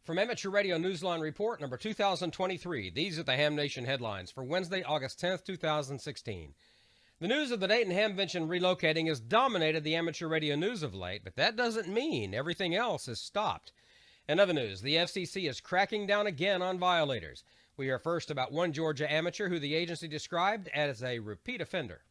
From Amateur Radio Newsline Report number 2023, these are the Ham Nation headlines for Wednesday, August 10th, 2016. The news of the Dayton Hamvention relocating has dominated the amateur radio news of late, but that doesn't mean everything else has stopped. In other news, the FCC is cracking down again on violators. We hear first about one Georgia amateur who the agency described as a repeat offender.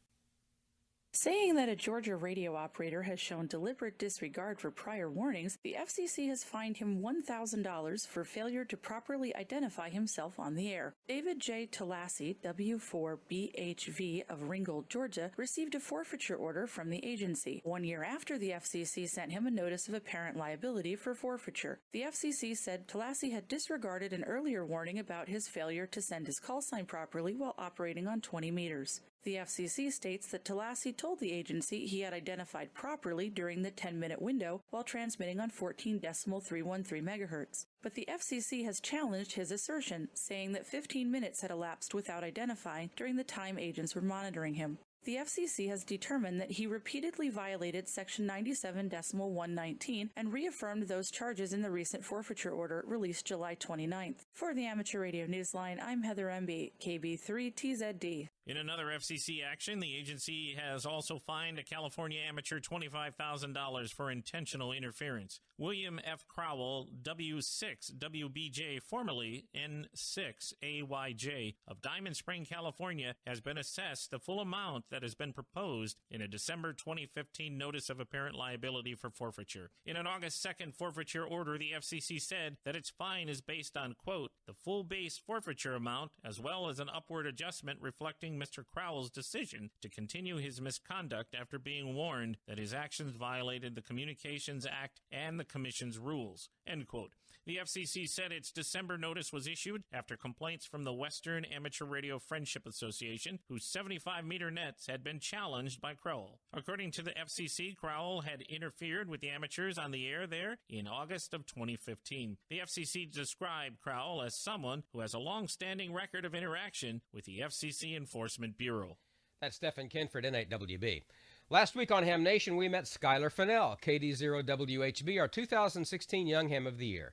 Saying that a Georgia radio operator has shown deliberate disregard for prior warnings, the FCC has fined him $1,000 for failure to properly identify himself on the air. David J. Talassi, W4BHV of Ringgold, Georgia, received a forfeiture order from the agency 1 year after the FCC sent him a notice of apparent liability for forfeiture. The FCC said Talassi had disregarded an earlier warning about his failure to send his call sign properly while operating on 20 meters. The FCC states that Talassi told the agency he had identified properly during the 10-minute window while transmitting on 14.313 megahertz. But the FCC has challenged his assertion, saying that 15 minutes had elapsed without identifying during the time agents were monitoring him. The FCC has determined that he repeatedly violated Section 97.119 and reaffirmed those charges in the recent forfeiture order released July 29th. For the Amateur Radio Newsline, I'm Heather MB, KB3TZD. In another FCC action, the agency has also fined a California amateur $25,000 for intentional interference. William F. Crowell, W6WBJ, formerly N6AYJ, of Diamond Spring, California, has been assessed the full amount that has been proposed in a December 2015 Notice of Apparent Liability for Forfeiture. In an August 2nd forfeiture order, the FCC said that its fine is based on, quote, the full base forfeiture amount, as well as an upward adjustment reflecting Mr. Crowell's decision to continue his misconduct after being warned that his actions violated the Communications Act and the Commission's rules, end quote. The FCC said its December notice was issued after complaints from the Western Amateur Radio Friendship Association, whose 75-meter nets had been challenged by Crowell. According to the FCC, Crowell had interfered with the amateurs on the air there in August of 2015. The FCC described Crowell as someone who has a long-standing record of interaction with the FCC Enforcement Bureau. That's Stephen Kinford, N8WB. Last week on Ham Nation, we met Skylar Fennell, KD0WHB, our 2016 Young Ham of the Year.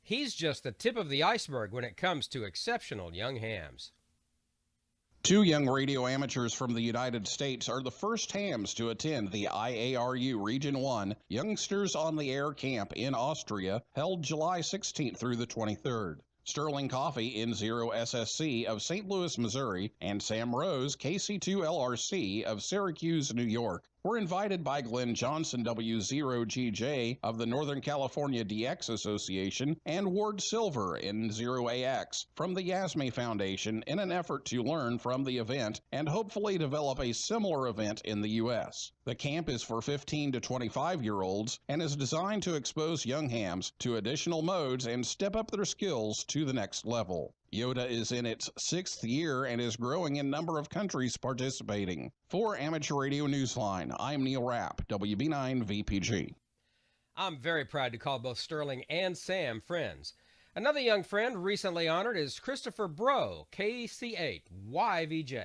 He's just the tip of the iceberg when it comes to exceptional young hams. Two young radio amateurs from the United States are the first hams to attend the IARU Region 1 Youngsters on the Air Camp in Austria, held July 16th through the 23rd. Sterling Coffey, N0SSC of St. Louis, Missouri, and Sam Rose, KC2LRC of Syracuse, New York, were invited by Glenn Johnson, W0GJ of the Northern California DX Association, and Ward Silver, N0AX, from the Yasme Foundation in an effort to learn from the event and hopefully develop a similar event in the U.S. The camp is for 15 to 25-year-olds and is designed to expose young hams to additional modes and step up their skills to the next level. YOTA is in its 6th year and is growing in number of countries participating. For Amateur Radio Newsline, I'm Neil Rapp, WB9VPG. I'm very proud to call both Sterling and Sam friends. Another young friend recently honored is Christopher Bro, KC8YVJ.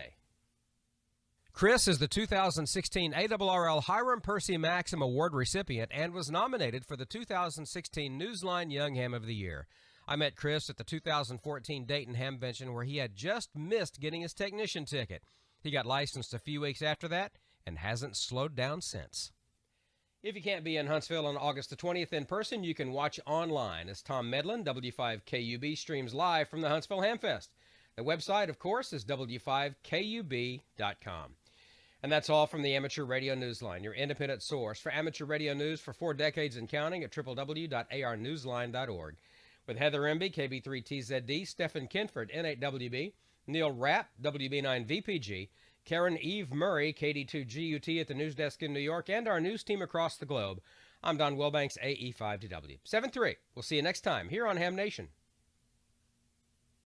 Chris is the 2016 ARRL Hiram Percy Maxim Award recipient and was nominated for the 2016 Newsline Young Ham of the Year. I met Chris at the 2014 Dayton Hamvention where he had just missed getting his technician ticket. He got licensed a few weeks after that and hasn't slowed down since. If you can't be in Huntsville on August the 20th in person, you can watch online as Tom Medlin, W5KUB, streams live from the Huntsville Hamfest. The website, of course, is W5KUB.com. And that's all from the Amateur Radio Newsline, your independent source for amateur radio news for 4 decades and counting at www.arnewsline.org. With Heather Emby, KB3TZD, Stephen Kinford, N8WB, Neil Rapp, WB9VPG, Karen Eve Murray, KD2GUT at the news desk in New York, and our news team across the globe, I'm Don Wilbanks, AE5TW. 7-3. We'll see you next time here on Ham Nation.